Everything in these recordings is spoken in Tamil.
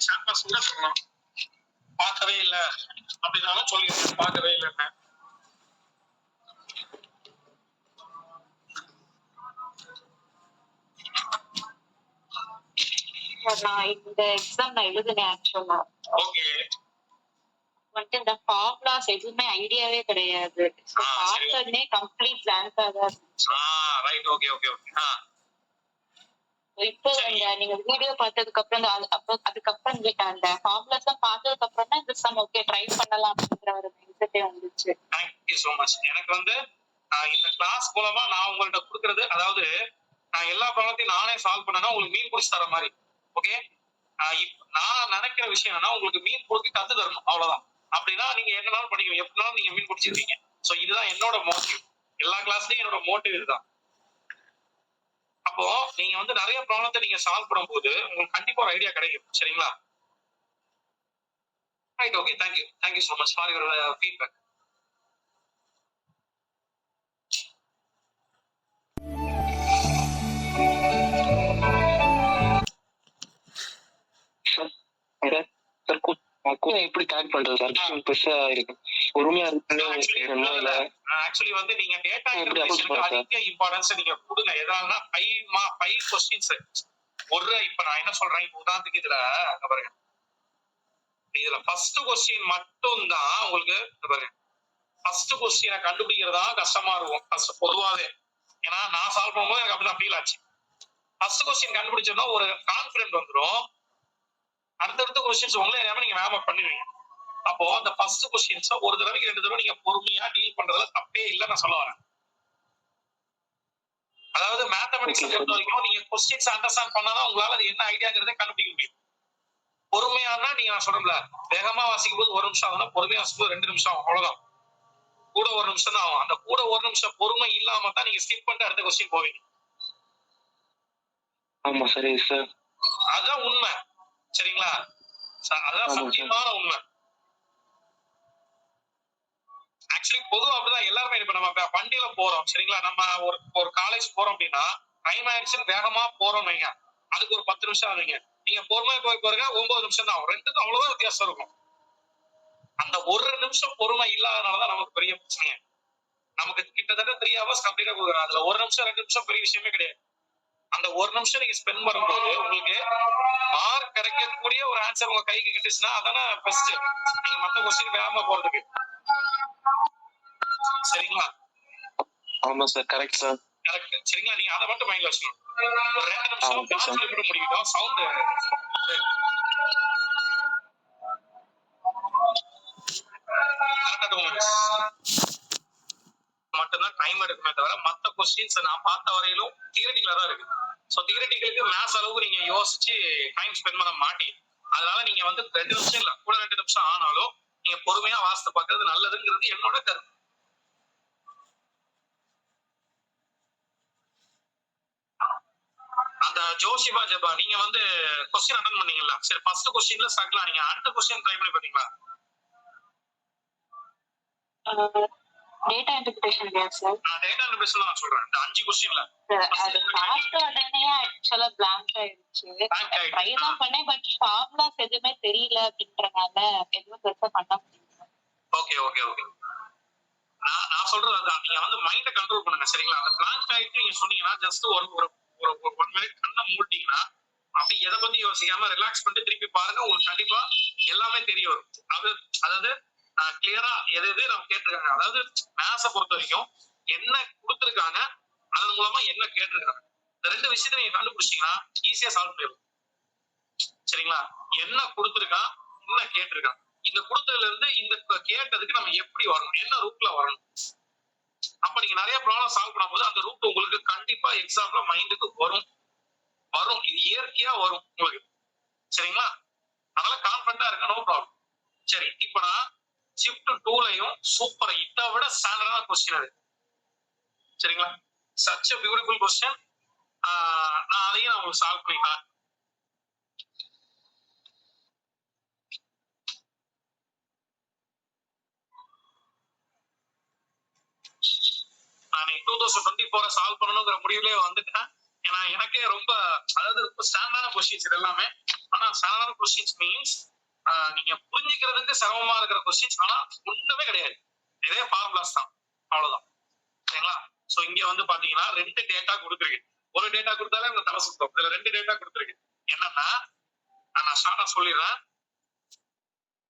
சாம்பஸ் கூட சொல்லலாம், பார்க்கவே இல்லை அப்படின்னாலும் சொல்லியிருக்கேன் பார்க்கவே இல்லைன்னு. நான் இந்த எக்ஸாம் நான் எழுதுனேன் ஆக்சுவலா. ஓகே. வந்துட்டு இந்த ஃபார்முலாஸ் எதுவுமே ஐடியாவே கிடையாது. பார்த்தோன்னே கம்ப்ளீட் பிளாங்கா தான் இருந்துச்சு. ரைட். Okay okay okay. இப்போ நீங்க வீடியோ பார்த்ததுக்கு அப்புறம் அதுக்கப்புறம் அந்த ஃபார்முலாஸ் எல்லாம் பார்த்ததுக்கு அப்புறம் தான் இந்த சம் ஓகே ட்ரை பண்ணலாம் அப்படிங்கிற ஒரு மைண்ட்செட்டே வந்துச்சு. Thank you so much. எனக்கு வந்து இந்த கிளாஸ் மூலமா நான் உங்கள்ட்ட கொடுக்கறது, அதாவது நான் எல்லா ப்ராப்ளத்தையும் நானே சால்வ் பண்ணனா உங்களுக்கு மீன் பிடிச்சி தர மாதிரி. ஓகே. நான் நினைக்கிற விஷயம் என்னன்னா உங்களுக்கு மீன் பிடிச்சி கத்து தரணும், அவ்வளவுதான். அப்படின்னா நீங்க என்னனாலும் பண்ணிக்கணும், எப்படினாலும் நீங்க மீன் பிடிச்சிருக்கீங்க. சோ இதுதான் என்னோட மோட்டிவ். எல்லா கிளாஸ்லயும் என்னோட மோட்டிவ் இதுதான். அப்போ நீங்க வந்து நிறைய ப்ராப்ளத்தை நீங்க சால்வ் பண்ணும்போது உங்களுக்கு கண்டிப்பா ஒரு ஐடியா கிடைக்கும். சரிங்களா? Right. Okay. Thank you so much for your feedback. எப்படி கனெக்ட் பண்றது சார்? பெருசா இருக்கு, பொறுமையா இருக்கு. ஆக்சுவலி வந்து நீங்க டேட்டா இன்டர்பிரேஷனுக்கு அதிக இம்பார்ட்டன்ஸ் நீங்க கொடுங்க. எதனாலனா 5 क्वेश्चंस ஒரு, இப்ப நான் என்ன சொல்றேன், இப்போ உதாரணத்துக்கு இதுல பாருங்க, இதுல ஃபர்ஸ்ட் क्वेश्चन மட்டும் தான் உங்களுக்கு பாருங்க, ஃபர்ஸ்ட் क्वेश्चனை கண்டுபிடிக்கிறதா கஷ்டமா இருக்கும் ஃபர்ஸ்ட் பொதுவாவே. ஏன்னா நான் சால்வ் பண்ணும்போது எனக்கு அப்படிதான் ஃபீல் ஆச்சு. ஃபர்ஸ்ட் क्वेश्चन கண்டுபிடிச்சோம்னா ஒரு கான்ஃபிடென்ட் வந்துடும். அடுத்தடுத்த क्वेश्चंस உங்களே எல்லாமே நீங்க மேப் பண்ணுவீங்க. அப்போ அந்த ஃபர்ஸ்ட் क्वेश्चंस ஒரு தடவைக்கு 2 தடவை நீங்க பொறுமையா டீல் பண்றதுல தப்பே இல்ல நான் சொல்ல வரேன். அதாவது மேத்தமெட்டிக்ஸ் பொறுத்த வரைக்கும் நீங்க क्वेश्चंस அண்டர்ஸ்டாண்ட் பண்ணாதான் உங்களால அது என்ன ஐடியாங்கிறதை கண்டுபிடிக்க முடியும். பொறுமையானா நீங்க நான் சொல்றேன்ல, வேகமா வாசிக்கும் போது 1 நிமிஷம் ஆகும்னா பொறுமையா வாசிக்கும் போது 2 நிமிஷம் ஆகும், அவ்வளவுதான். கூட 1 நிமிஷம் தான் ஆகும். அந்த கூட 1 நிமிஷம் பொறுமை இல்லாம தான் நீங்க ஸ்கிப் பண்ணிட்டு அடுத்த क्वेश्चन போவீங்க. ஆமா சரி சார், அதான் உண்மை. சரிங்களா? அதான் சத்தியமான உண்மை. ஆக்சுவலி பொதுவா அப்படிதான் எல்லாருமே. இப்ப நம்ம வண்டியில போறோம், சரிங்களா? நம்ம ஒரு காலேஜ் போறோம் அப்படின்னா டைம் ஆயிடுச்சுன்னு வேகமா போறோம் வைங்க, அதுக்கு ஒரு 10 நிமிஷம் ஆகுங்க. நீங்க பொறுமையா போய் பாருங்க 9 நிமிஷம் தான் ஆகும். ரெண்டுக்கும் அவ்வளவுதான் வித்தியாசம் இருக்கும். அந்த 1 நிமிஷம் பொறுமை இல்லாதனாலதான் நமக்கு பெரிய பிரச்சனை. நமக்கு கிட்டத்தட்ட 3 hours கம்ப்ளீட்டா கொடுக்குறோம். அதுல 1 நிமிஷம் 2 நிமிஷம் பெரிய விஷயமே கிடையாது. அந்த 1 நிமிஷம் நீங்க ஸ்பெண்ட் பண்ணும்போது உங்களுக்கு மார்க் கிடைக்கக்கூடிய ஒரு ஆன்சர் உங்க கைக்கு கிட்டுச்சுன்னா அதானே பெஸ்ட். நீங்க மத்த क्वेश्चन வேகமா போறதுக்கு. சரிங்களா? ஆமா சார், கரெக்ட் சார், கரெக்ட். சரிங்களா? நீங்க அதை மட்டும் மைண்ட்ல வச்சுக்கணும். ஒரு 2 நிமிஷம் பாஸ் பண்ணி முடிக்கட்டும். சவுண்ட் மட்டும்தான் டைம் எடுக்குமே தவிர மத்த क्वेश्चंस நான் பார்த்த வரையிலும் தியரிட்டிக்கலா தான் இருக்கு. சோ தியரிட்டிக்கலுக்கு மேத்ஸ் அளவுக்கு நீங்க யோசிச்சு டைம் ஸ்பெண்ட் பண்ண மாட்டீங்க. அதனால நீங்க வந்து 2 நிமிஷம் இல்ல, கூட 2 நிமிஷம் ஆனாலும் நீங்க பொறுமையா வாசித்து பார்க்கறது நல்லதுங்கிறது என்னோட கருத்து. அந்த ஜோஷிபா ஜபா நீங்க வந்து क्वेश्चन அட்டெண்ட் பண்ணீங்கல்ல, சரி ஃபர்ஸ்ட் क्वेश्चनல ஸ்ட்ரகிள் நீங்க அடுத்த क्वेश्चन ட்ரை பண்ணி பாத்தீங்களா? டேட்டா இன்டர்பிரேஷன் இல்லையா சார்? டேட்டா இன்டர்பிரேஷன் நான் சொல்றேன். இந்த 5 क्वेश्चनல அது பார்த்த உடனே ஆக்சுவலா பிளாங்க் ஆயிடுச்சு. ட்ரை தான் பண்ணேன், பட் ஃபார்முலாஸ் எதுவுமே தெரியல அப்படின்றனால எதுவும் பெருசா பண்ண முடியல. Okay okay okay. நான் சொல்றது அதான், நீங்க வந்து மைண்ட கண்ட்ரோல் பண்ணுங்க. சரிங்களா? அந்த பிளாங்க் ஆயிட்டு நீங்க சொன்னீங்கன்னா ஜஸ்ட் ஒரு 1 மினிட் கண்ணை மூடிட்டீங்கன்னா அப்படி எதை பத்தி யோசிக்காம ரிலாக்ஸ் பண்ணிட்டு திருப்பி பாருங்க, உங்களுக்கு கண்டிப்பா எல்லாமே தெரிய வரும். அதாவது கிளியரா எது நம்ம கேட்டிருக்காங்க, அதாவது மேத்ஸை பொறுத்த வரைக்கும் என்ன கொடுத்துருக்காங்க, அதன் மூலமா என்ன கேட்டிருக்காங்க, இந்த 2 விஷயத்தை நீங்க கண்டுபிடிச்சீங்கன்னா ஈஸியா சால்வ் பண்ணிடலாம். சரிங்களா? என்ன கொடுத்துருக்கான், என்ன கேட்டிருக்கான், இந்த கொடுத்ததுல இருந்து இந்த கேட்டதுக்கு நம்ம எப்படி வரணும், என்ன ரூட்ல வரணும். அப்ப நீங்க நிறைய ப்ராப்ளம் சால்வ் பண்ணும்போது அந்த ரூட் உங்களுக்கு கண்டிப்பா எக்ஸாம்ல மைண்டுக்கு வரும். இது இயற்கையா வரும் உங்களுக்கு. சரிங்களா? அதனால கான்ஃபிடண்டா இருக்க, நோ ப்ராப்ளம். சரி, இப்ப நான் ஷிஃப்ட் 2லயும் சூப்பர் இதை விட ஸ்டாண்டர்டான क्वेश्चन அது. சரிங்களா? such a beautiful question. நான் அதையும் நான் உங்களுக்கு சால்வ் பண்ணிட்டேன். நான் 2024 சால்வ் பண்ணணுங்கிற முடிவுலயே வந்துட்டேன். ஏன்னா எனக்கே ரொம்ப, அதாவது ஸ்டாண்டர்டான क्वेश्चंस இது எல்லாமே ஆனா சாதாரண கொஸ்டின்ஸ் மீன்ஸ் நீங்க புரிஞ்சுக்கிறதுக்கு சிரமமா இருக்கிற கொஸ்டின்ஸ், ஆனா ஒண்ணுமே கிடையாது, இதே ஃபார்முலாஸ் தான், அவ்வளவுதான். சரிங்களா? சோ இங்க வந்து பாத்தீங்கன்னா 2 டேட்டா கொடுத்துருக்கு. ஒரு டேட்டா கொடுத்தாலே உங்க தலை சுத்தம். இதுல 2 டேட்டா கொடுத்துருக்கு. என்னன்னா நான் ஷார்ட்டா சொல்லிடுறேன்.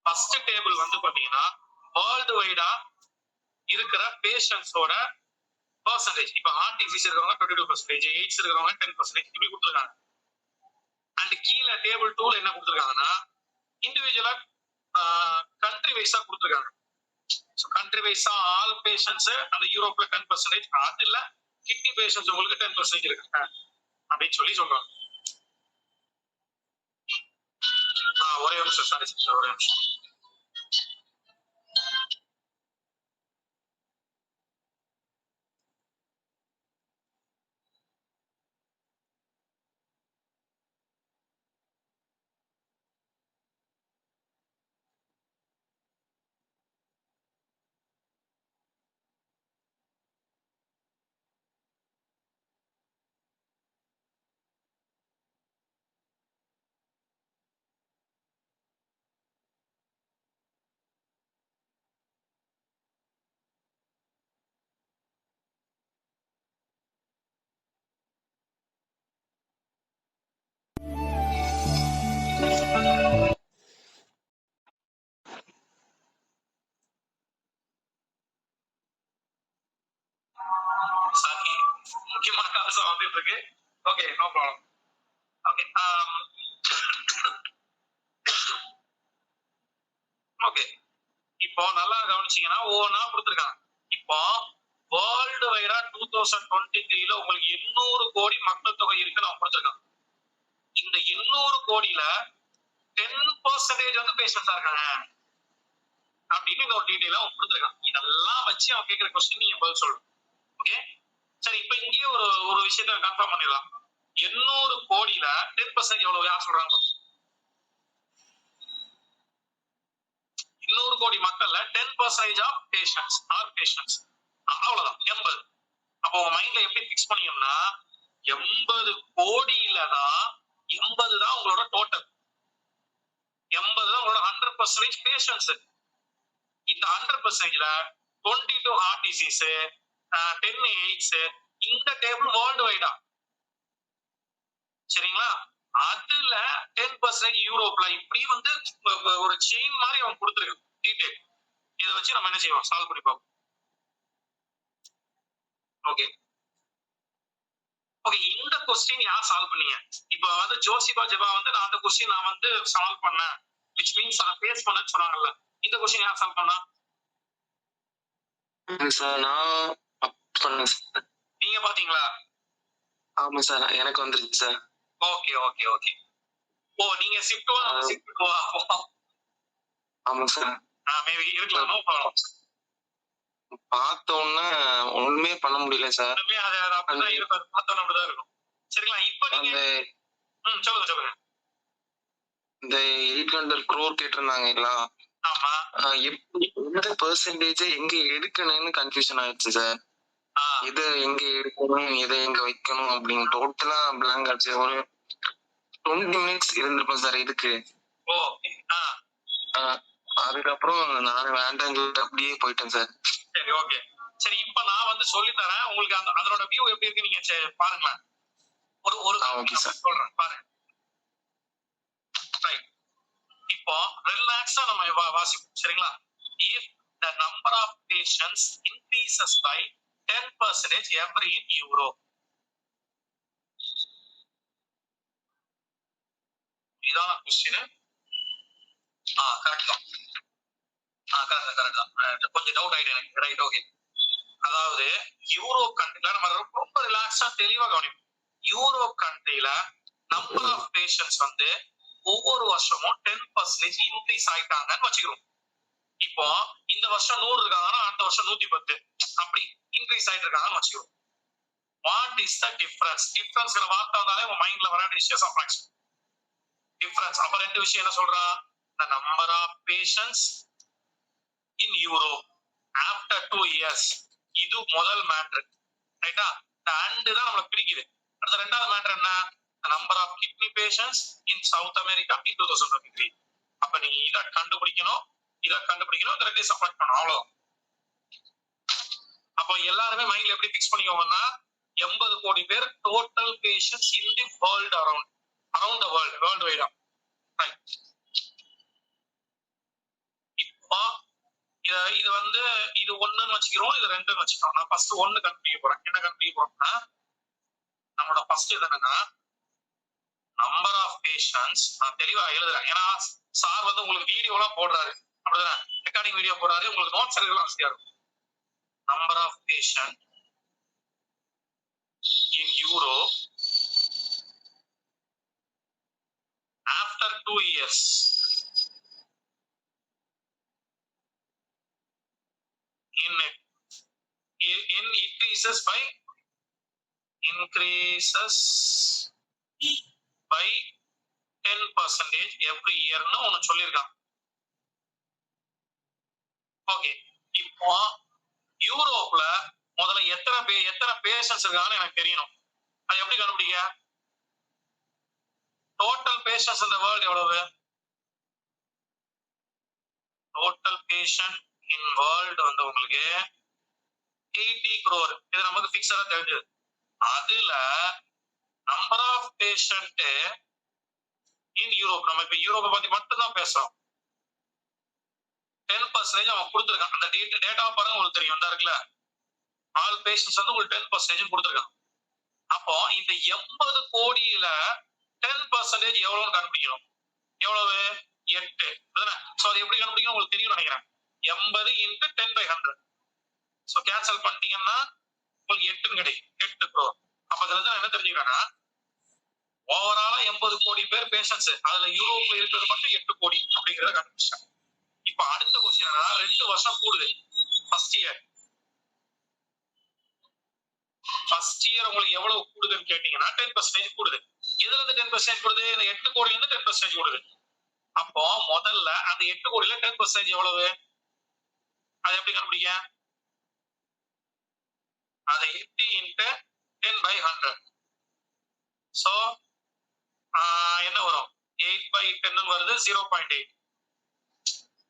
ஃபர்ஸ்ட் டேபிள் வந்து பாத்தீங்கன்னா வேர்ல்டு வைடா இருக்கிற பேஷண்ட்ஸோட பர்சன்டேஜ். இப்ப ஹார்ட் டிசீஸ் இருக்கிறவங்க 22%, எய்ட்ஸ் இருக்கிறவங்க 10% இப்படி கொடுத்துருக்காங்க. அண்ட் கீழே டேபிள் 2ல என்ன கொடுத்துருக்காங்கன்னா இண்டிவிஜுவலா கண்ட்ரி வைஸா கொடுத்துருக்காங்க. ஸோ கண்ட்ரி வைஸா ஆல் பேஷண்ட்ஸ் அந்த யூரோப்ல 10%, அதுல கிட்னி பேஷண்ட்ஸ் உங்களுக்கு 10% இருக்காங்க அப்படின்னு சொல்லி சொல்றாங்க. ஒரே நிமிஷம், சாரி சார், ஒரே நிமிஷம். சாரி, முக்கியமான காசம் வந்துட்டு இருக்கு. Okay, no problem. Okay okay, இப்போ நல்லா கவனிச்சீங்கன்னா ஒவ்வொன்றா கொடுத்துருக்காங்க. இப்போ வேர்ல்டு வைடா 2023ல உங்களுக்கு 800 கோடி மக்கள் தொகை இருக்குன்னு அவங்க கொடுத்துருக்காங்க. இந்த 800 கோடியில 10% வந்து பேஷன்ஸா இருக்காங்க அப்படின்னு ஒரு டீடைலா அவங்க கொடுத்துருக்காங்க. இதெல்லாம் வச்சு அவங்க கேட்கிற கொஸ்டின் நீங்க பதில் சொல்லணும். ஓகே, சரி, இப்ப இங்கேயே ஒரு விஷயத்த கன்ஃபார்ம் பண்ணிடலாம். 800 கோடியில 10% எவ்வளவு, யார் சொல்றாங்க? 200 கோடி மக்கள்ல 10% ஆஃப் பேஷண்ட்ஸ் ஆர் பேஷண்ட்ஸ், அவ்வளவுதான் 80. அப்போ உங்க மைண்ட்ல எப்படி பிக்ஸ் பண்ணீங்கன்னா 80 கோடியில தான் 80 தான் உங்களோட டோட்டல், 80 தான் உங்களோட 100% பேஷண்ட்ஸ். இந்த 100%ல 22 ஹார்ட் டிசீஸ், 10 எய்ட்ஸ், இந்த டேபிள் வேர்ல்டு வைடா. சரிங்களா? அதுல 10% யூரோப்ல, இப்படி வந்து ஒரு செயின் மாதிரி அவங்க கொடுத்துருக்கு டீடைல். இதை வச்சு நம்ம என்ன செய்வோம், சால்வ் பண்ணி பார்ப்போம். ஓகே ஓகே, இந்த கொஸ்டின் யார் சால்வ் பண்ணீங்க? இப்ப வந்து ஜோசிபா ஜெபா வந்து நான் அந்த கொஸ்டின் நான் வந்து சால்வ் பண்ணேன், which means அதை ஃபேஸ் பண்ணேன்னு சொன்னாங்கல்ல, இந்த கொஸ்டின் யார் சால்வ் பண்ணா? சார் நான் பண்ணேன் சார். நீங்க பாத்தீங்களா? ஆமா சார், எனக்கு வந்துருச்சு சார். Okay okay okay. ஓ, நீங்க ஷிஃப்ட் 1 ஷிஃப்ட் 2 ஆமா சார். மேபி இருக்கலாம், நோ ப்ராப்ளம். பார்த்த உடனே ஒண்ணுமே பண்ண முடியல சார். ஒண்ணுமே அது அப்படிதான் இருக்கும், அது பார்த்தோம் அப்படிதான் இருக்கும். சரிங்களா? இப்ப நீங்க சொல்லுங்க சொல்லுங்க. இந்த 800 crore கேட்டிருந்தாங்களா? ஆமா. எப்படி எந்த பெர்சன்டேஜ் எங்க எடுக்கணும்னு கன்ஃபியூஷன் ஆயிடுச்சு சார். இதை எங்க எடுக்கணும், எதை எங்க வைக்கணும் அப்படின்னு டோட்டலா பிளாங்க் ஆச்சு. ஒரு 20 minutes இருந்திருப்பேன் சார் இதுக்கு. அதுக்கப்புறம் நான் வேண்டாம் அப்படியே போயிட்டேன் சார். சரி ஓகே, சரி, இப்ப நான் வந்து சொல்லி தரேன் உங்களுக்கு, அதனோட வியூ எப்படி இருக்கு நீங்க பாருங்களேன். ஒரு ஓகே சார், சொல்றேன் பாருங்க. ரைட், இப்போ ரிலாக்ஸா நம்ம வாசிப்போம். சரிங்களா? if the number of patients increases by 10% every euro, இதான क्वेश्चन. கரெக்ட் தான், கரெக்ட் தான், கொஞ்சம் டவுட் ஆயிடுச்சு எனக்கு. Right, okay. அதாவது யூரோப் கண்ட்ரில நம்ம ரொம்ப ரிலாக்ஸா தெளிவா கவனிப்போம். யூரோப் கண்ட்ரில நம்பர் ஆஃப் பேஷண்ட்ஸ் வந்து ஒவ்வொரு வருஷமும் 10% இன்க்ரீஸ் ஆயிட்டாங்கன்னு வச்சுக்கிறோம். இப்போ இந்த வருஷம் 100 இருக்காங்கன்னா அடுத்த வருஷம் 110 அப்படி இன்க்ரீஸ் ஆயிட்டு இருக்காங்கன்னு வச்சுக்கிறோம். What is the difference? Difference வார்த்தை வந்தாலே உங்க மைண்ட்ல வர விஷயம் ஃபிராக்ஷன் டிஃபரன்ஸ். அப்ப ரெண்டு விஷயம் என்ன சொல்றா? the number of patients in Europe after 2 years. இது முதல் மேட்டர். ரைட்டா? இந்த அண்ட் தான் நம்மள பிரிக்குது. அடுத்த ரெண்டாவது மேட்டர் என்ன? Number of kidney patients in South America in 2023. அப்ப நீங்க இதை கண்டுபிடிக்கணும், இந்த ரெண்டையும் சப்மிட் பண்ணணும், அவ்வளவு. அப்போ எல்லாருமே மைண்ட்ல எப்படி பிக்ஸ் பண்ணிக்கோங்கன்னா 80 கோடி பேர் total patients in the world, around the world வைடா. இப்போ இது வந்து இது ஒண்ணுன்னு வச்சுக்கிறோம், இது ரெண்டுன்னு வச்சுக்கிறோம். நான் ஃபர்ஸ்ட் ஒன்னு கண்டுபிடிக்க போறேன். என்ன கண்டுபிடிக்க போறேன்னா நம்மளோட ஃபர்ஸ்ட் இது என்னன்னா நம்பர் ஆஃப் பேஷன்ஸ். நான் தெளிவா எழுதுறேன், ஏன்னா சார் வந்து உங்களுக்கு வீடியோ எல்லாம் போடுறாரு, அப்படிதான் ரெக்கார்டிங் வீடியோ போடுறாரு, உங்களுக்கு நோட்ஸ் எடுக்கலாம் வசதியா இருக்கும். Number of patient in Europe after 2 years. In increases by 10% every year னு ஒன்னு சொல்லிருக்காங்க. ஓகே, இப்போ யூரோப்ல முதல்ல எத்தனை பேஷன்ஸ் இருக்காங்கன்னு எனக்கு தெரியணும். அது எப்படி கண்டுபிடிக்க? டோட்டல் பேஷன்ஸ் இந்த வேர்ல்ட் எவ்வளவு? டோட்டல் பேஷண்ட் இன் வேர்ல்ட் வந்து உங்களுக்கு 80 crore. இது நமக்கு பிக்ஸடா தெரிஞ்சது. அதுல number of patient in Europe, நம்ம இப்ப யூரோப்பை பத்தி மட்டும் தான் பேசுறோம். 10% அவன் கொடுத்துருக்கான். அந்த டேட்டா பாருங்க, உங்களுக்கு தெரியும். இந்த இருக்குல்ல ஆல் பேஷன்ஸ் வந்து உங்களுக்கு 10% கொடுத்துருக்கான். அப்போ இந்த 80 கோடியில 10% எவ்வளவுன்னு கண்டுபிடிக்கணும். எவ்வளவு? 8. சோ அது எப்படி கண்டுபிடிக்கணும் உங்களுக்கு தெரியும் நினைக்கிறேன். 80 × 10/100. சோ கேன்சல் பண்ணிட்டீங்கன்னா உங்களுக்கு 8 கிடைக்கும். 8 crore. அப்ப அதுல இருந்து என்ன தெரிஞ்சுக்கிறேன்னா ஓவராலா 80 கோடி பேர் பேஷன்ஸ், அதுல யூரோப்ல இருக்கிறது மட்டும் 8 கோடி அப்படிங்கறத கண்டுபிடிச்சேன். இப்ப அடுத்த கொஸ்டின் என்னன்னா 2 வருஷம் கூடுது. ஃபர்ஸ்ட் இயர் உங்களுக்கு எவ்வளவு கூடுதுன்னு கேட்டீங்கன்னா 10% கூடுது. எதுல இருந்து 10% கூடுது? இந்த 8 கோடியில இருந்து 10% கூடுது. அப்போ முதல்ல அந்த 8 கோடியில 10% எவ்வளவு? அது எப்படி கண்டுபிடிக்க? அதை 80 × 10/100. சோ என்ன வரும்? 8/10 வருது, 0.8.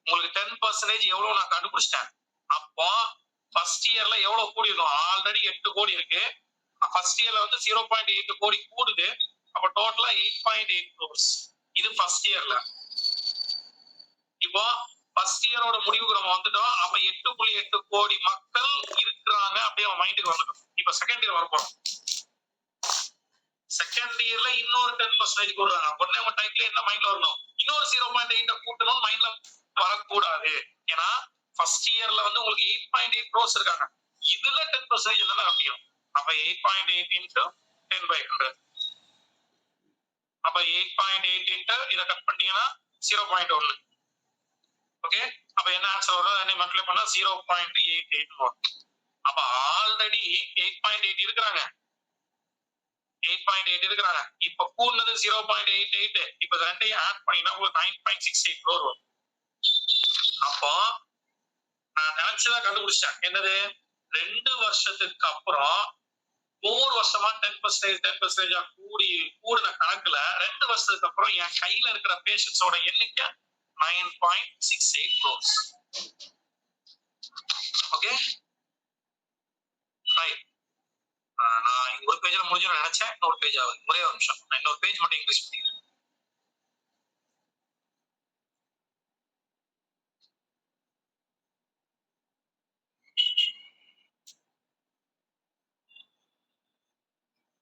உங்களுக்கு 10% எவ்வளவு நான் கண்டுபிடிச்சிட்டேன். அப்போ ஃபர்ஸ்ட் இயர்ல எவ்வளவு கூடி இருக்கும்? ஆல்ரெடி 8 கோடி இருக்கு. ஃபர்ஸ்ட் இயர்ல வந்து 0.8 கோடி கூடுது. அப்ப டோட்டலா 8.8 crores. இது ஃபர்ஸ்ட் இயர்ல. இப்போ ஃபர்ஸ்ட் இயரோட முடிவுக்கு நம்ம வந்துட்டோம். அப்ப 8.8 கோடி மக்கள் இருக்கிறாங்க அப்படியே மைண்டுக்கு வந்துட்டோம். இப்ப செகண்ட் இயர் வரப்போம். செகண்ட் இயர்ல இன்னொரு 10% கூடுறாங்க. உடனே உங்க டைப்ல என்ன மைண்ட்ல வரணும்? இன்னொரு 0.8 கூட்டணும் மைண்ட்ல வரக்கூடாது. ஏன்னா ஃபர்ஸ்ட் இயர்ல வந்து உங்களுக்கு 8.8 crores இருக்காங்க. இதுல 10% இதெல்லாம் அப்படியும். அப்ப 8.8 × 10/100. அப்ப 8.8 × இதை கட் பண்ணீங்கன்னா 0.1. ஓகே, அப்ப என்ன ஆன்சர் வரும்? என்ன மல்டிப்ளை பண்ணா 0.88 வரும். அப்ப ஆல்ரெடி 8.8 இருக்கிறாங்க. 8.8 இருக்கிறாங்க. இப்ப கூடுனது 0.88. இப்ப ரெண்டையும் ஆட் பண்ணினா உங்களுக்கு 9.68 crore வரும். அப்போ நான் நினைச்சதா கண்டுபிடிச்சேன். என்னது? 2 வருஷத்துக்கு அப்புறம் ஒவ்வொரு வருஷமா 10% கூடின கணக்குல 2 வருஷத்துக்கு அப்புறம் என் கையில இருக்கிற பேஷன்ஸோட எண்ணிக்கை 9.68 crores. Okay, right. நான் இந்த ஒரு பேஜ்ல முடிஞ்சு நினைச்சேன். இன்னொரு பேஜ் ஆகுது. ஒரே ஒரு நிமிஷம், நான் இன்னொரு பேஜ் மட்டும் இன்க்ரீஸ் பண்ணிக்கிறேன்.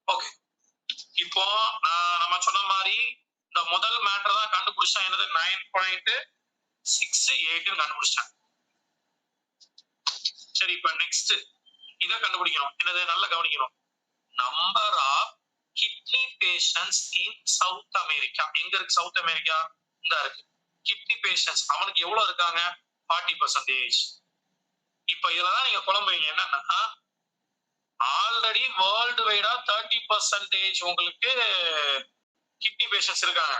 ஓகே, இப்போ நம்ம சொன்ன மாதிரி இந்த முதல் மேட்டர் தான் கண்டுபிடிச்சா. என்னது? 9.68 கண்டுபிடிச்சேன். சரி, இப்ப நெக்ஸ்ட் இதை கண்டுபிடிக்கணும். என்னது? நல்லா கவனிக்கணும். Number of kidney patients in South America. எங்க இருக்கு சவுத் அமெரிக்கா? இந்த இருக்கு. கிட்னி பேஷன்ஸ் அவனுக்கு எவ்வளவு இருக்காங்க? 40%. இப்ப இதெல்லாம் நீங்க குழம்புவீங்க. என்னன்னா ஆல்ரெடி வேர்ல்டு வைடா 30% உங்களுக்கு கிட்னி பேஷன்ஸ் இருக்காங்க.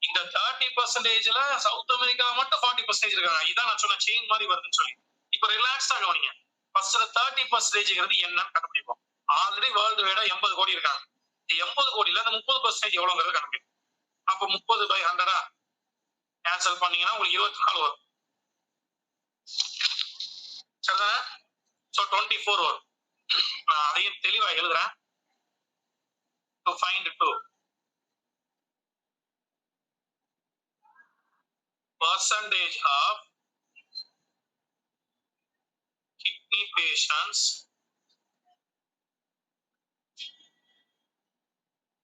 இந்த 30%ல சவுத் அமெரிக்கா மட்டும் 40% இருக்காங்க. இதான் நான் சொன்ன செயின் மாதிரி வருதுன்னு சொல்லி. இப்ப ரிலாக்ஸ்டா கவனிங்க. ஃபர்ஸ்ட் 30% என்னன்னு கண்டுபிடிப்போம். ஆல்ரெடி வேர்ல்டு வைடா 80 கோடி இருக்காங்க. 80 கோடியில அந்த 30% எவ்வளவுங்கிறது கணக்கு. அப்ப 30/100 கேன்சல் பண்ணீங்கன்னா உங்களுக்கு 24 வரும். சரிதானே? சோ 24 வரும். நான் அதையும் தெளிவா எழுதுறேன். to find 2 percentage of kidney patients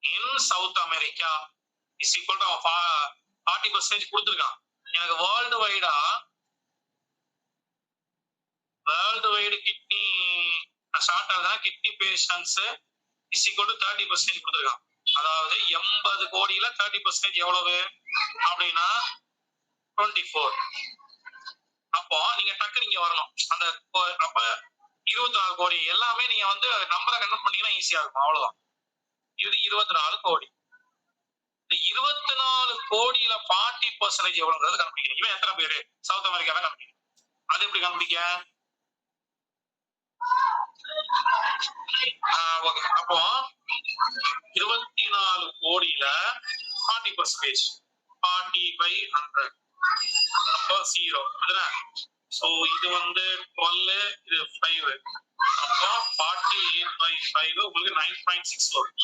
in South America is equal to 40% கொடுத்திருக்கான். எனக்கு வேர்ல்டு வைடு கிட்னி ஷார்ட் ஆகுதுன்னா kidney patients is equal to 30% கொடுத்திருக்கான். அதாவது 80 கோடியில 30% எவ்வளவு அப்படின்னா 24. அப்போ நீங்க டக்கு நீங்க வரணும் அந்த அப்ப 24 கோடி எல்லாமே நீங்க வந்து நம்பரை கன்வெர்ட் பண்ணீங்கன்னா ஈஸியா இருக்கும். அவ்வளவுதான். இது 24 கோடி. இந்த 24 கோடியில 40% எவ்வளவுங்கிறது கண்டுபிடிக்கிறீங்க. இவன் எத்தனை பேரு சவுத் அமெரிக்காவை கண்டுபிடிக்கிறீங்க. அது எப்படி கண்டுபிடிக்க? ஓகே. அப்போ 24 கோடியில 40% 40/100 அப்போ 0. சோ இது வந்து 12, இது 5. அப்போ 48/5 உங்களுக்கு 9.6 வரும்.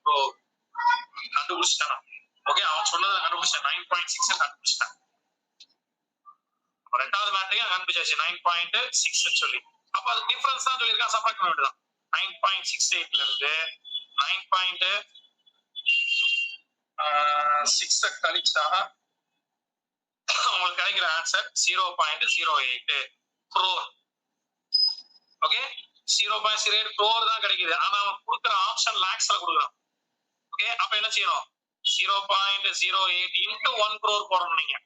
ஸோ கண்டுபிடிச்சிட்டேன். ஓகே, அவன் சொன்னதை கண்டுபிடிச்சேன். 9.6 கண்டுபிடிச்சிட்டேன். ரெண்டாவது மேட்ரிக் கண்டுபிடிச்சாச்சு 9.6 சொல்லி. அப்ப அது டிஃபரன்ஸ் தான் சொல்லியிருக்கான். சப்ராக்ட் பண்ண வேண்டியதான். 9.68ல இருந்து 9.6 கழிச்சா உங்களுக்கு கிடைக்கிற ஆன்சர் 0.08 crore. ஓகே, 0.08 crore தான் கிடைக்குது. ஆனா அவன் கொடுக்குற ஆப்ஷன் லாக்ஸ்ல கொடுக்குறான். ஓகே, அப்ப என்ன செய்யணும்? 0.08 into 1 crore போடணும். நீங்க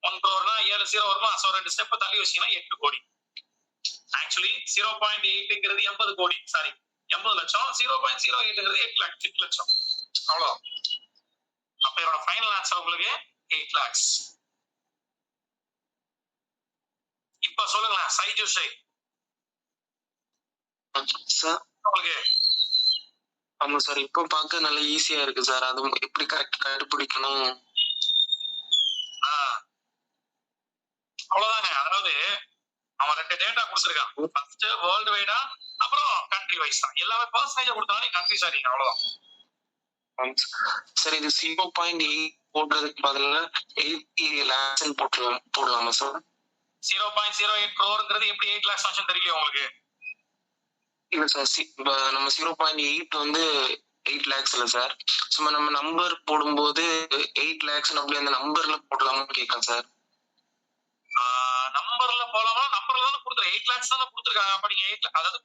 1 crore 7 0 வருமா? சோ 2 ஸ்டெப் தள்ளி வச்சீங்கன்னா 8 கோடி. ஆக்சுவலி 0.8ங்கிறது 80 கோடி, சாரி 80 லட்சம். 0.08ங்கிறது 8 லட்சம். அவ்வளவு. அப்ப என்னோட ஃபைனல் ஆன்சர் உங்களுக்கு 8 lakhs. இப்ப சொல்லுங்களேன் சைஜு ஷை உங்களுக்கு. ஆமா சார், இப்போ பார்க்க நல்ல ஈஸியா இருக்கு சார். அது எப்படி கரெக்ட் கண்டுபிடிக்கணும்? அவ்வளவுதாங்க. அதாவது அவன் 2 டேட்டா கொடுத்துருக்கான். ஃபர்ஸ்ட் வேர்ல்டு வைடா, அப்புறம் கண்ட்ரி வைஸ் தான். எல்லாமே பர்சன்டேஜ் கொடுத்தாலும் கண்ட்ரிஸ் அறிங்க. அவ்வளவுதான் சார். இது 0.8 போடுறதுக்கு பதிலாக 80 lakhs போடலாமா சார்? 0.08 crore எப்படி 8 lakhs ஆச்சு தெரியல உங்களுக்கு? இல்ல சார், நம்ம 0.8 வந்து 8 lakhs இல்ல சார். சும்மா நம்ம நம்பர் போடும்போது 8 lakhs அப்படி அந்த நம்பர்ல போடலாமான்னு கேட்கலாம் சார். நம்பர்ல போலாமா? நம்பர்ல தானே கொடுத்துருக்காங்க. 8 lakhs தானே கொடுத்துருக்காங்க. அப்ப நீங்க 8 அதாவது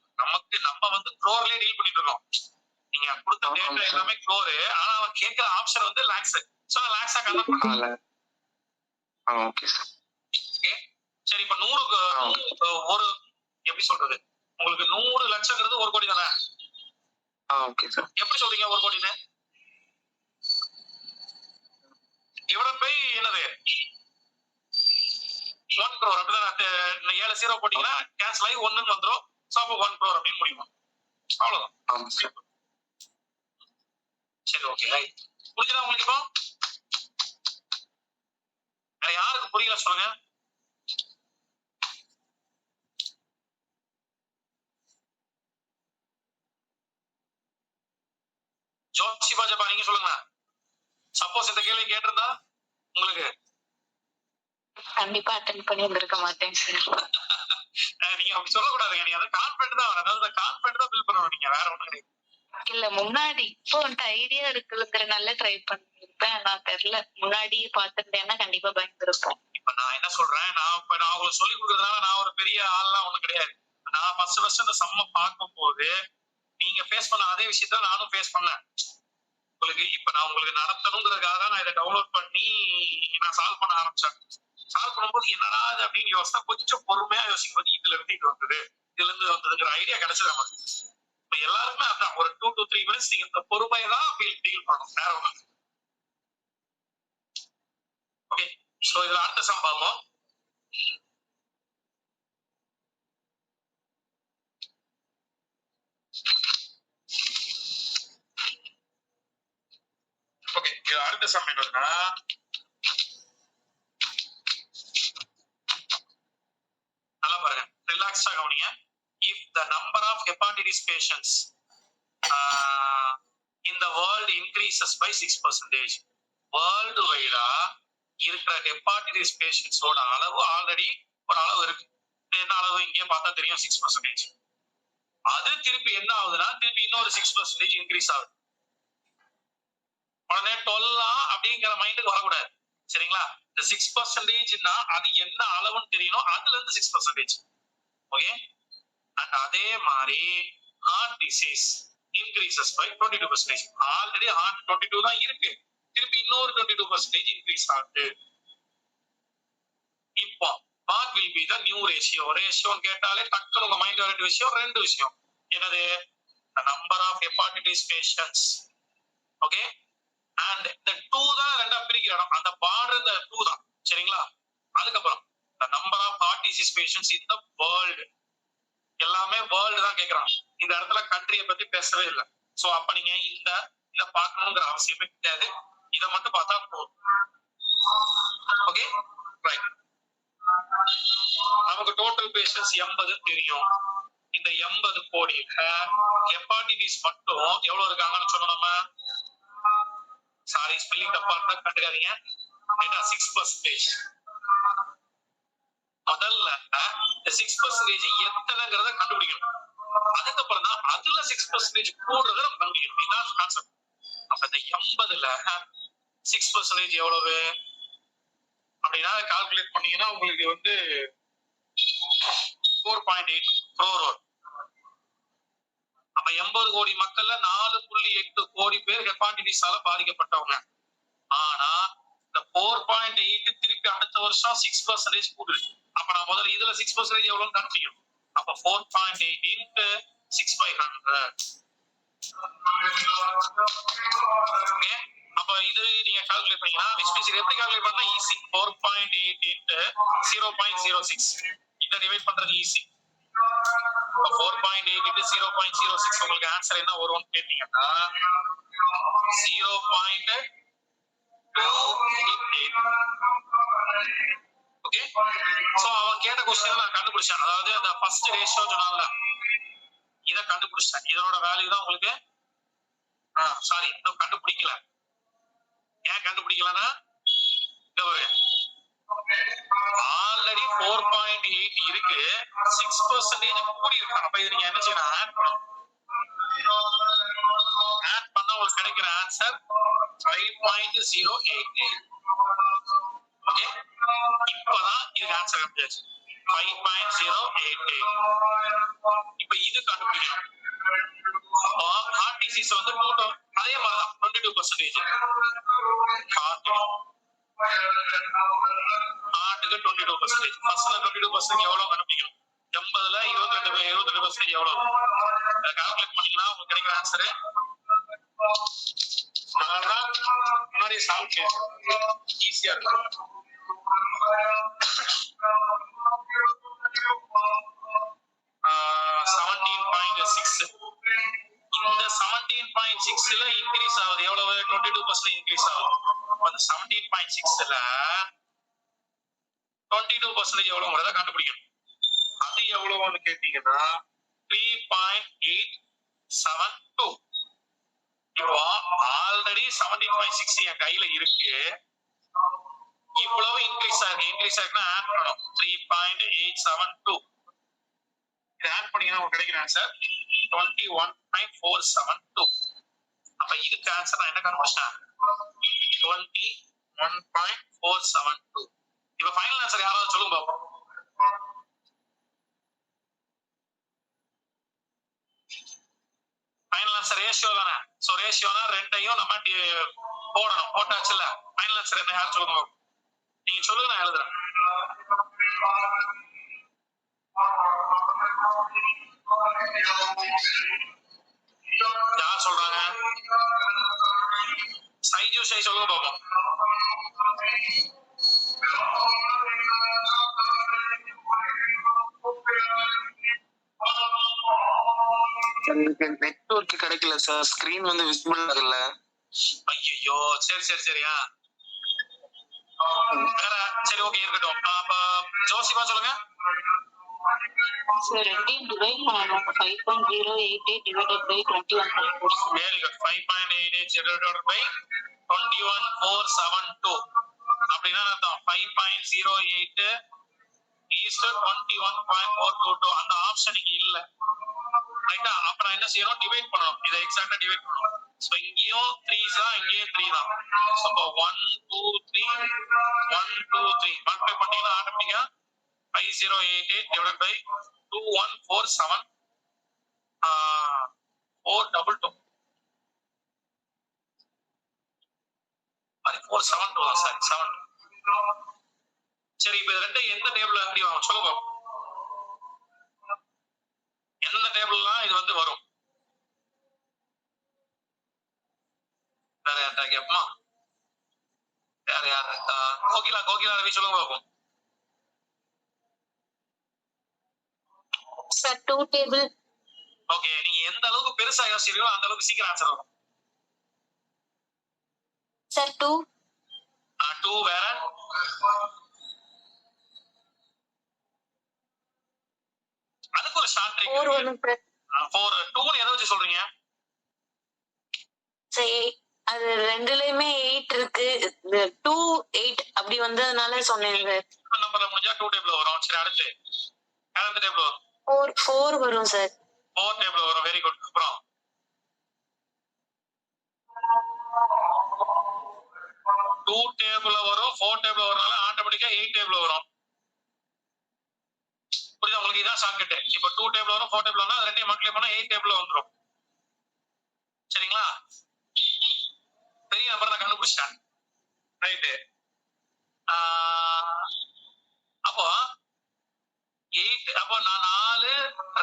நம்ம வந்து crore-லயே டீல் பண்ணிட்டு இருக்கோம். நீங்க கொடுத்த டேட்டா எல்லாமே crore, ஆனா அவன் கேட்கிற ஆப்ஷன் வந்து lakhs. சோ lakhs-ஆ கன்வெர்ட் பண்ணலாம். Okay sir. ஓகே, சரி. இப்ப 100 ஒரு எப்படி சொல்றது, உங்களுக்கு 100 லட்சம்ங்கிறது 1 கோடி தானே? Okay sir. எப்படி சொல்றீங்க 1 கோடின்னு? இவ்வளவு போய் என்னது 1 crore அப்படிதான். 7 0 போட்டீங்கன்னா கேன்சல் ஆகி 1ன்னு வந்துடும். சோ அப்போ 1 crore அப்படின்னு முடியும். அவ்வளவுதான். சரி, ஓகே, ரைட். புரிஞ்சுதா உங்களுக்கு? இப்போ வேற யாருக்கு புரியல சொல்லுங்க. ஜோஷி பாஜப்பா நீங்க சொல்லுங்க. சப்போஸ் இந்த கேள்வி கேட்டிருந்தா உங்களுக்கு கண்டிப்பா அட்டெண்ட் பண்ணி வந்திருக்க மாட்டேன் சார். நீங்க அப்படி சொல்லக்கூடாதுங்க. நீங்க அதை கான்ஃபிடன்ட் தான், அதாவது கான்ஃபிடன்ட் தான் பில்ட் பண்ணணும். நீங்க வேற ஒண்ணும் கிடையாது. இல்ல முன்னாடி இப்போ ஐடியா இருக்குங்கிறனால ட்ரை பண்ணிருப்பேன். நான் தெரியல, முன்னாடியே பாத்துட்டேன்னா கண்டிப்பா பயந்துருப்பேன். இப்ப நான் என்ன சொல்றேன், நான் உங்களுக்கு சொல்லி கொடுக்கறதுனால நான் ஒரு பெரிய ஆள்லாம் ஒண்ணும் கிடையாது. நான் ஃபர்ஸ்ட் இந்த சம்ம பார்க்கும் போது நீங்க ஃபேஸ் பண்ண அதே விஷயத்த நானும் ஃபேஸ் பண்ணேன். உங்களுக்கு இப்ப நான் உங்களுக்கு நடத்தணுங்கிறதுக்காக தான் நான் இதை டவுன்லோட் பண்ணி நான் சால்வ் பண்ண ஆரம்பிச்சேன். சால்வ் பண்ணும்போது என்னடா அது அப்படின்னு யோசிச்சா கொஞ்சம் பொறுமையா யோசிக்கும் போது இதுல இருந்து இது வந்தது, இதுல இருந்து வந்ததுங்கிற ஐடியா கிடைச்சது நமக்கு. இப்ப எல்லாருக்குமே அதான் ஒரு 2 to 3 minutes நீங்க இந்த பொறுமையை தான் டீல் பண்ணணும். வேற ஒண்ணு. ஓகே, சோ இதுல அடுத்த சம்பவம் அடுத்த சம் என்னன்னா நல்லா பாருங்க, ரிலாக்ஸா கவனிங்க. If the number of hepatitis patients in the world increases by 6%, world வைடா இருக்கிற ஹெப்பாட்டிட்டிஸ் பேஷண்ட்ஸோட அளவு ஆல்ரெடி ஒரு அளவு இருக்கு. என்ன அளவு இங்கே பார்த்தா தெரியும், 6%. அது திருப்பி என்ன ஆகுதுன்னா திருப்பி இன்னொரு 6% இன்க்ரீஸ் ஆகுது. உடனே 12 அப்படிங்கிற மைண்டுக்கு வரக்கூடாது, சரிங்களா? இந்த 6%னா அது என்ன அளவுன்னு தெரியணும், அதுல இருந்து 6%. ஓகே. அண்ட் அதே மாதிரி heart disease increases by 22%. Already heart 22 தான் இருக்கு, திருப்பி இன்னொரு 22% இன்க்ரீஸ் ஆகுது. இப்போ what will be the new ratio? ரேஷியோன்னு கேட்டாலே டக்குனு உங்க மைண்ட் வர விஷயம் ரெண்டு விஷயம். என்னது? the number of hepatitis patients. Okay. and the 2 தான் ரெண்டா பிரிக்கிற இடம், அந்த பார்டர் இந்த 2 தான், சரிங்களா? அதுக்கப்புறம் the number of heart disease patients in the world. எல்லாமே வேர்ல்டு தான் கேக்குறான். இந்த இடத்துல கண்ட்ரியை பத்தி பேசவே இல்லை. சோ அப்ப நீங்க இத பார்க்கணுங்கிற அவசியமே கிடையாது, இத மட்டும் பார்த்தா போதும். Okay, right. நமக்கு டோட்டல் பேஷன்ஸ் 80 தெரியும். இந்த 80 கோடி ஹெப்பாட்டிட்டிஸ் மட்டும் எவ்வளவு இருக்காங்கன்னு சொன்னோம் நம்ம. சாரி, ஸ்பெல்லிங் தப்பா இருந்தா கண்டுக்காதீங்க. 6%. முதல்ல இந்த 6% எத்தனைங்கிறத கண்டுபிடிக்கணும். அதுக்கப்புறம் தான் அதுல 6% கூடுறத நம்ம கண்டுபிடிக்கணும். இதுதான் கான்செப்ட். அப்ப இந்த 80ல 6% எவ்வளவு அப்படின்னா கால்குலேட் பண்ணீங்கன்னா உங்களுக்கு வந்து 4.8 crore. அப்ப 80 கோடி மக்கள்ல 4.8 கோடி பேர் ஹெப்பாட்டிட்டிஸால பாதிக்கப்பட்டவங்க. ஆனா இந்த 4.8 திருப்பி அடுத்த வருஷம் 6% கூடுது. அப்ப நான் முதல்ல இதுல 6% எவ்வளவு கண்டுபிடிக்கணும். அப்ப 4.8 into 6/100. அப்ப இது நீங்க கால்குலேட் பண்ணீங்கன்னா எப்படி கால்குலேட் பண்ணா ஈஸி. 4.8 into 0.06 இத டிவைட் பண்றது ஈஸி. 4.8 into 0.06 உங்களுக்கு ஆன்சர் என்ன வரும்னு கேட்டீங்கன்னா 0.288. ஓகே. சோ அவன் கேட்ட क्वेश्चन நான் கண்டுபிடிச்சேன். அதாவது அந்த ஃபர்ஸ்ட் ரேஷியோ சொன்னான்ல, இத கண்டுபிடிச்சேன். இதோட வேல்யூ தான் உங்களுக்கு சாரி இன்னும் கண்டுபிடிக்கல. ஏன் கண்டுபிடிக்கலன்னா ஆல்ரெடி 4.8 இருக்கு, 6% கூடி இருக்கு. அப்ப இது நீங்க என்ன செய்யணும், ஆட் பண்ணணும். ஆட் பண்ணா உங்களுக்கு கிடைக்கிற ஆன்சர் 5.088. ஓகே. இப்பதான் இதுக்கு ஆன்சர் கிடைச்சாச்சு. 5.088. இப்ப இது கண்டுபிடிக்கணும். ஹார்ட் டிசீஸ் வந்து அதே மாதிரிதான் 22%. ஹார்ட்டுக்கு 22%. ஃபர்ஸ்ட்ல 22% எவ்வளவு கண்டுபிடிக்கணும். 80ல 22% எவ்வளவு கால்குலேட் பண்ணீங்கன்னா உங்களுக்கு கிடைக்கிற ஆன்சர். முன்னாடி சால்வ் ஈஸியா இருக்கும். 17.6. இந்த 17.6ல இன்க்ரீஸ் ஆகுது. எவ்வளவு? 22% இன்க்ரீஸ் ஆகுது. அந்த 17.6ல 22% எவ்வளவுங்கிறத கண்டுபிடிக்கணும். அது எவ்வளவுன்னு கேட்டீங்கன்னா 3.872. இப்போ ஆல்ரெடி 17.6 என் கையில இருக்கு. இவ்வளவு இன்க்ரீஸ் ஆகுதுன்னா ஆட் பண்ணணும். 3.872 இது ஆட் பண்ணீங்கன்னா உங்களுக்கு கிடைக்கிற ஆன்சர் 21.472. அப்ப இதுக்கு ஆன்சர் நான் என்ன கண்டுபிடிச்சேன், 21.472. இப்ப ஃபைனல் ஆன்சர் யாராவது சொல்லுங்க பாப்போம். ஃபைனல் ஆன்சர் ரேஷியோ தானே. சோ ரேஷியோனா ரெண்டையும் நம்ம போடணும். போட்டாச்சுல. ஃபைனல் ஆன்சர் என்ன, யார் சொல்லுங்க. நீங்க சொல்லுங்க, நான் எழுதுறேன். யார் சொல்றாங்க? சைஜு சை சொல்லுங்க பாப்போம். நெட்வொர்க் கிடைக்கல சார், ஸ்கிரீன் வந்து விசிபிள் ஆகல. ஐயோ ஐயோ சரி சரி சரியா வேற சரி ஓகே இருக்கட்டும். அப்ப ஜோசிமா சொல்லுங்க. சார் ரெண்டையும் டிவைட் பண்ணணும். 5.088 divided by 21.47. Very good. 5.88 divided by 21.472 அப்படின்னா அர்த்தம் 5.08 is to 21.422. அந்த ஆப்ஷன் இங்க இல்ல ரைட்டா. அப்ப நான் என்ன செய்யணும், டிவைட் பண்ணணும். இதை எக்ஸாக்ட்டா டிவைட் பண்ணணும். சோ இங்கேயும் 3 தான், இங்கேயும் 3 தான். சோ 1 2 3 1 2 3 மல்டிப்ளை பண்ணீங்கன்னா ஆட்டோமேட்டிக்கா 5088 divided by 2147 422 அது 472 தான் சார் 7. சரி, இப்ப இது ரெண்டு எந்த டேபிள்ல அப்படி வரும் சொல்லுங்க. எந்த டேபிள்லாம் இது வந்து வரும்? வேற யார்ட்டா கேட்போமா? வேற யார்? கோகிலா ரவி சொல்லுங்க பாப்போம். Sir 2 table. ஓகே, நீங்க எந்த அளவுக்கு பெருசா யோசிக்கிறீங்களோ அந்த அளவுக்கு சீக்கிரம் ஆன்சர் வரும். சார் 2. 2 வேற அதுக்கு ஒரு ஷார்ட் ட்ரிக். 4 வரும் சார். 4 2 எதை வச்சு சொல்றீங்க? சரி, அது ரெண்டுலயுமே 8 இருக்கு. 2 8 அப்படி வந்ததுனால சொன்னேன் சார். நம்பர்ல முடிஞ்சா 2 டேபிள் வரும். சரி, அடுத்து எந்த டேபிள் வரும்? 4 வரும் சார். 4 டேபிள் வரும். Very good. அப்புறம் 2 டேபிள் வரும், 4 டேபிள் வரனால ஆட்டோமேட்டிக்கா 8 டேபிள் வரும். புரியுதா உங்களுக்கு? இதான் ஷார்ட்கட். இப்போ 2 டேபிள் வரும், 4 டேபிள் வரும், ரெண்டையும் மல்டிப்ளை பண்ணா 8 டேபிள் வந்துரும். சரிங்களா? பெரிய நம்பர் நான் கண்டுபிடிச்சிட்டேன். ரைட்டு. அப்போ 8 அப்போ நான் 4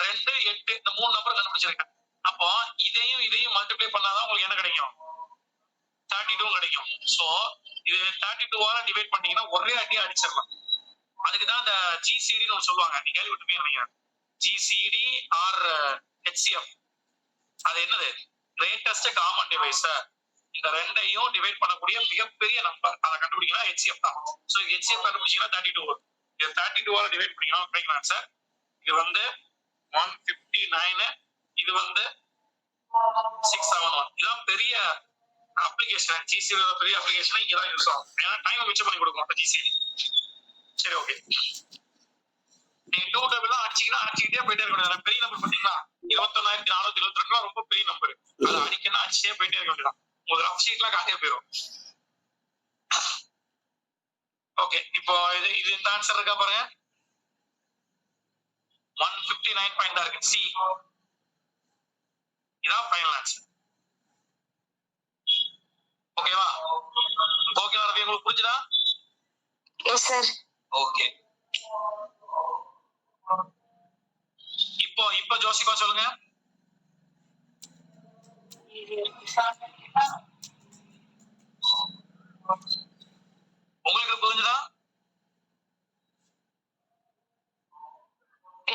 2 8 இந்த 3 நம்பர் கண்டுபிடிச்சிருக்கேன். அப்போ இதையும் மல்டிப்ளை பண்ணாதான் உங்களுக்கு என்ன கிடைக்கும்? 32 கிடைக்கும். சோ இது 32வால டிவைட் பண்ணீங்கன்னா ஒரே அடியா அடிச்சிடலாம். அதுக்குதான் இந்த ஜிசிடி ஒன்று சொல்லுவாங்க. நீங்க கேள்விப்பட்டிருப்பீங்க. GCD or HCF. அது என்னது? Greatest common device. இந்த ரெண்டையும் டிவைட் பண்ணக்கூடிய மிகப்பெரிய நம்பர் அதை கண்டுபிடிக்கலாம் ஹெச்சிஎஃப் தான். சோ ஹெச்சிஎஃப் கண்டுபிடிச்சீங்கன்னா 32 வரும். இது 32வால டிவைட் பண்ணிக்கலாம் கிடைக்கலாம் ஆன்சர். இது வந்து 159, இது வந்து 671. இதான் பெரிய அப்ளிகேஷன். ஜிசிடி பெரிய அப்ளிகேஷன் இங்க தான் யூஸ் ஆகும். ஏன்னா டைம் மிச்சம் பண்ணி கொடுக்கும் ஜிசிடி. சரி, ஓகே. நீங்க 2 டேபிள் தான் அடிச்சீங்கன்னா அடிச்சுக்கிட்டே போயிட்டே இருக்கணும். பெரிய நம்பர் பாத்தீங்களா 21472 ரொம்ப பெரிய நம்பர். அதை அடிக்கணும் அடிச்சுட்டே போயிட்டே இருக்க வேண்டியதான். உங்களுக்கு ரஃப் ஷீட்லாம் காட்டியே போயிடும். ஓகே, இப்போ இது இந்த ஆன்சர் இருக்கா பாருங்க. 159 பாயிண்ட் தான் இருக்கு. சி இதான் ஃபைனல் ஆன்சர். ஓகேவா? ஓகேவா ரவி, உங்களுக்கு புரிஞ்சுதா? Yes sir. ஓகே, இப்போ ஜோசிபா சொல்லுங்க. உங்களுக்கு புரிஞ்சுதா?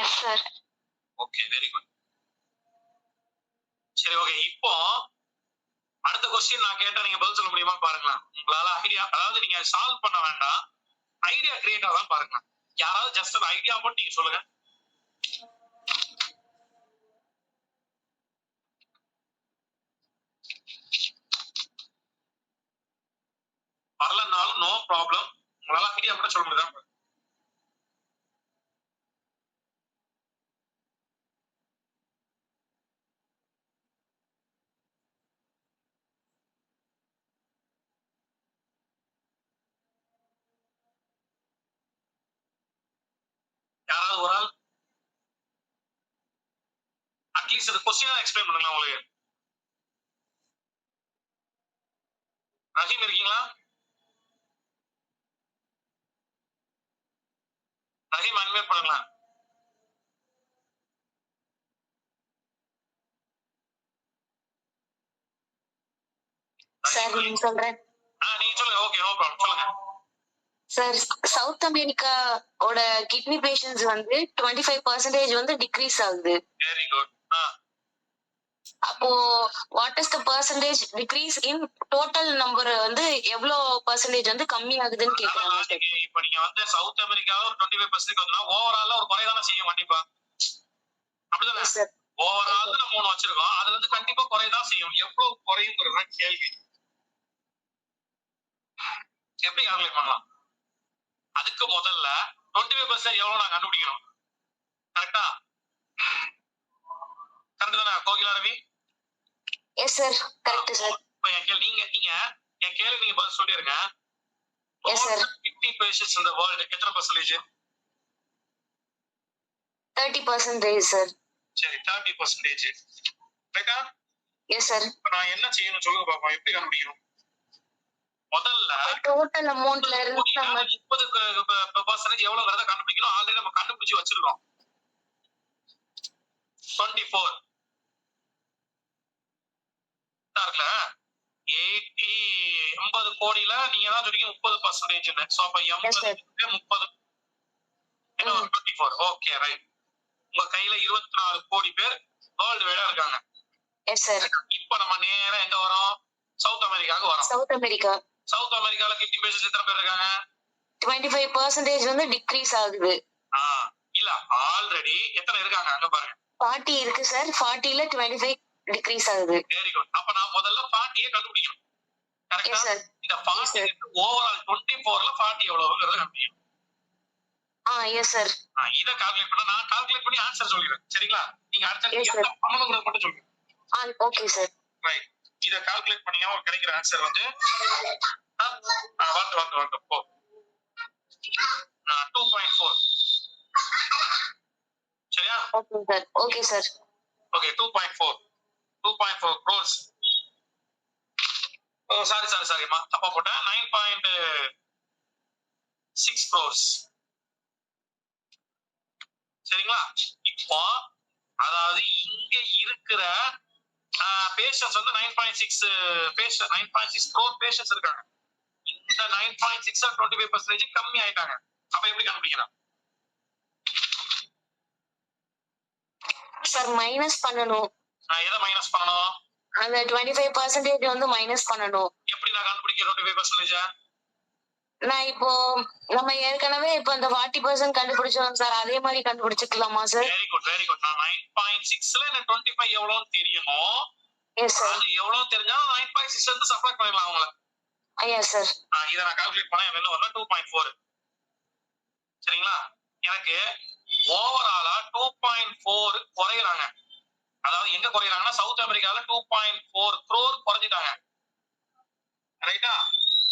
Yes sir. Okay, very good. சரி, ஓகே. இப்போ அடுத்த क्वेश्चन நான் கேட்டா நீங்க பதில் சொல்ல முடியுமா பாருங்க. உங்களால ஐடியா, அதாவது நீங்க சால்வ் பண்ண வேண்டாம், ஐடியா கிரியேட் ஆகும் பாருங்க. யாராவது ஜஸ்ட் ஒரு ஐடியா மட்டும் நீங்க சொல்லுங்க. வரலனாலும் நோ ப்ராப்ளம். உங்களால ஐடியா மட்டும் சொல்ல முடியுதா? யாராவது ஒரு ஆள் அட்லீஸ்ட் இந்த क्वेश्चन எக்ஸ்பிளைன் பண்ணுங்க உங்களுக்கு. ரஹீம் இருக்கீங்களா? ரஹீம் அன்மியூட் பண்ணுங்களா? சார் நீங்க சொல்றேன். நீங்க சொல்லுங்க. ஓகே, நோ ப்ராப்ளம், சொல்லுங்க. சார் சவுத் அமெரிக்காவோட கிட்னி பேஷண்ட்ஸ் வந்து 25% வந்து டிக்ரீஸ் ஆகுது. Very good. அப்போ what is the percentage decrease in total number வந்து எவ்வளவு பெர்சன்டேஜ் வந்து கம்மி ஆகுதுன்னு கேக்குறாங்க சார். இப்ப நீங்க வந்து சவுத் அமெரிக்கால ஒரு 25% வந்தா ஓவரால்ல ஒரு குறைதானே செய்யும் கண்டிப்பா. அப்படிதானே சார் ஓவரால் நம்ம ஒண்ணு வச்சிருக்கோம், அதுல இருந்து கண்டிப்பா குறைதான் செய்யும். எவ்வளவு குறையுங்கிறத கேள்வி. எப்படி கால்குலேட் பண்ணலாம்? அதுக்கு முதல்ல 25% எவ்வளவு நான் கண்டுபிடிக்கணும். கரெக்டா? கரெக்ட் தானே Kokila Ravi? Yes sir correct sir. இப்ப நீங்க நீங்க என் கேள்வி நீங்க பதில் சொல்லிருங்க. Yes sir. 50 patients in the world எத்தனை பர்சன்டேஜ்? 30% சார். சரி 30%. ரைட்டா? Yes sir. இப்ப நான் என்ன செய்யணும் சொல்லுங்க பாப்போம், எப்படி கண்டுபிடிக்கணும்? முதல்ல டோட்டல் அமௌண்ட்ல இருந்து நம்ம 30% எவ்வளவுங்கறத கண்டுபிடிக்கணும். ஆல்ரெடி நம்ம கண்டுபிடிச்சு வச்சிருக்கோம். 24 இருக்குல்ல 80 கோடியில நீங்க தான் சொல்றீங்க 30%. சோ அப்ப 80 30 என்ன 24. Okay right. உங்க கையில 24 கோடி பேர் வேர்ல்டு வைடா இருக்காங்க. Yes sir. இப்போ நம்ம நேரா எங்க வரோம்? சவுத் அமெரிக்காவுக்கு வரோம். South America. சவுத் அமெரிக்கால 50 பேஷன்ஸ் எத்தனை பேர் இருக்காங்க? 25% வந்து டிக்ரீஸ் ஆகுது. இல்ல ஆல்ரெடி எத்தனை இருக்காங்க அங்க பாருங்க. 40 இருக்கு சார். 40ல 25 டிக்ரீஸ் ஆகுது. Very good. அப்ப நான் முதல்ல 40 கண்டுபிடிக்கணும். கரெக்ட்டா? Yes sir. இந்த 40 ஓவரால் 24ல 40 எவ்வளவுங்கறத கண்டுபிடிக்கணும். Yes sir. இத கால்குலேட் பண்ணா நான் கால்குலேட் பண்ணி ஆன்சர் சொல்லிடுறேன். சரிங்களா? நீங்க அடுத்து என்ன பண்ணணும்ங்கறத மட்டும் சொல்லுங்க. Okay sir. ரைட். இத கால்குலேட் பண்ணீங்கன்னா உங்களுக்கு கிடைக்கிற ஆன்சர் வந்து வந்து போ 2.4. சரியா? Okay sir. Okay sir. Okay 2.4 crores. Sorry தப்பா போட்டேன். 9.6 crores. சரிங்களா? இப்போ அதாவது இங்க இருக்கிற பேஷன்ஸ் வந்து 9.6 crore பேஷன்ஸ் இருக்காங்க. இந்த 9.6 25% கம்மி ஆயிட்டாங்க. அப்ப எப்படி கண்டுபிடிக்கலாம்? சார் மைனஸ் பண்ணனும். எதை மைனஸ் பண்ணனும்? அந்த 25% வந்து மைனஸ் பண்ணனும். எப்படி நான் கண்டுபிடிக்கிறேன் 25%? நான் இப்போ நம்ம ஏற்கனவே இப்போ இந்த 40% கண்டுபிடிச்சோம் சார், அதே மாதிரி கண்டுபிடிச்சுக்கலாமா சார்? Very good. நான் 9.6ல எனக்கு 25 எவ்வளவுன்னு தெரியணும். Yes sir. அது எவ்வளவு தெரிஞ்சா 9.6 இருந்து சப்ட்ராக்ட் பண்ணிடலாம் அவங்கள. Yes sir. இத நான் கால்குலேட் பண்ணா என்ன வரும்? 2.4. சரிங்களா? எனக்கு ஓவராலா 2.4 குறையறாங்க. அதாவது எங்க குறையறாங்கன்னா சவுத் அமெரிக்கால 2.4 crore குறைஞ்சிட்டாங்க. ரைட்டா?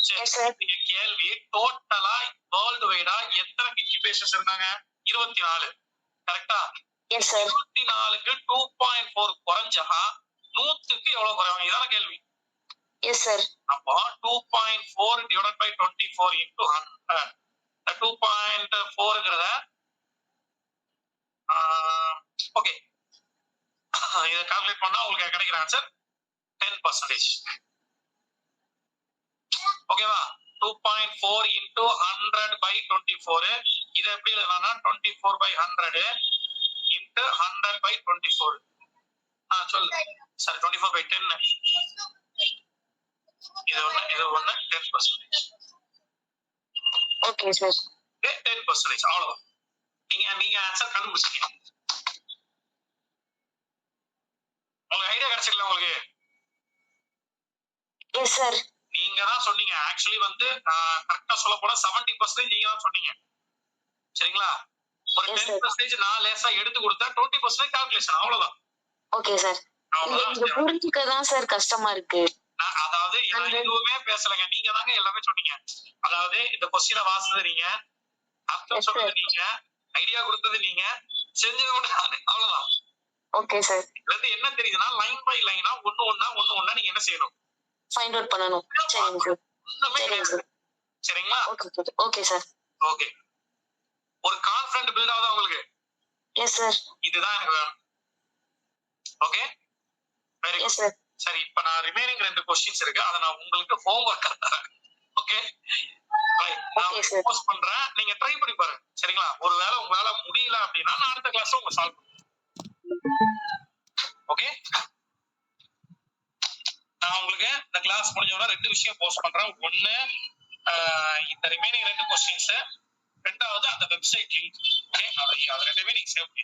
சரி கேள்வி டோட்டலா வேர்ல்ட் வைடா எத்தனை கிட்னி பேஷன்ஸ் இருந்தாங்க? 24. கரெக்ட்டா? Yes sir. 24க்கு 2.4 குறைஞ்சா 100க்கு எவ்வளவு குறையும்? இதான கேள்வி. Yes sir. அப்போ 2.4 divided by 24 into 100. 2.4ங்கறத ஓகே இத கால்குலேட் பண்ணா உங்களுக்கு கிடைக்கிற ஆன்சர் 10%. ஓகேவா? 2.4 into 100 by 24. இது எப்படி எழுதலாம்னா 24 by 100 into 100 by 24. சொல்லு. சரி 24 by 10. இது ஒண்ணு 10%. Okay sir. 10% அவ்வளவுதான். நீங்க ஆன்சர் கண்டுபிடிச்சீங்க. உங்களுக்கு ஐடியா கிடைச்சிடல உங்களுக்கு? Yes sir. நீங்க தான் சொன்னீங்க. ஆக்சுவலி வந்து கரெக்டா சொல்ல போனா 70% நீங்க தான் சொன்னீங்க. சரிங்களா? ஒரு 10% நான் லேசா எடுத்து கொடுத்தா 20% கால்குலேஷன் அவ்வளவுதான். Okay sir. இது புரிஞ்சுக்க தான் சார் கஷ்டமா இருக்கு. அதாவது எதுவுமே பேசலங்க. நீங்க தாங்க எல்லாமே சொன்னீங்க. அதாவது இந்த क्वेश्चन வாசிச்சது நீங்க, அர்த்தம் சொன்னது நீங்க, ஐடியா கொடுத்தது நீங்க, செஞ்சது அவ்வளவுதான். Okay sir. இது என்ன தெரியுதுன்னா லைன் பை லைனா ஒண்ணு நீங்க என்ன செய்யணும்? ஃபைண்ட் அவுட் பண்ணனும். சரிங்க சார். சரிங்க சார். சரிங்களா? Okay sir. ஓகே. ஒரு கான்ஃபிடன்ட் பில்ட் ஆகுதா உங்களுக்கு? Yes sir. இதுதான் எனக்கு வேணும். Okay? Very good. Yes sir. சரி இப்போ நான் ரிமைனிங் 2 क्वेश्चंस இருக்கு. அத நான் உங்களுக்கு ஹோம்வொர்க்கா தரேன். ஓகே? ரைட். நான் போஸ்ட் பண்றேன். நீங்க ட்ரை பண்ணி பாருங்க. சரிங்களா? ஒருவேளை உங்களால முடியல அப்படினா நான் அடுத்த கிளாஸ்ல உங்களுக்கு சால்வ் பண்றேன். ஓகே? நான் உங்களுக்கு இந்த கிளாஸ் முடிஞ்சோன்னா 2 விஷயம் போஸ்ட் பண்றேன். ஒண்ணு இந்த ரிமைனிங் 2 கொஸ்டின்ஸ், ரெண்டாவது அந்த வெப்சைட் லிங்க். ஓகே, அது 2மே நீங்க சேவ் பண்ணி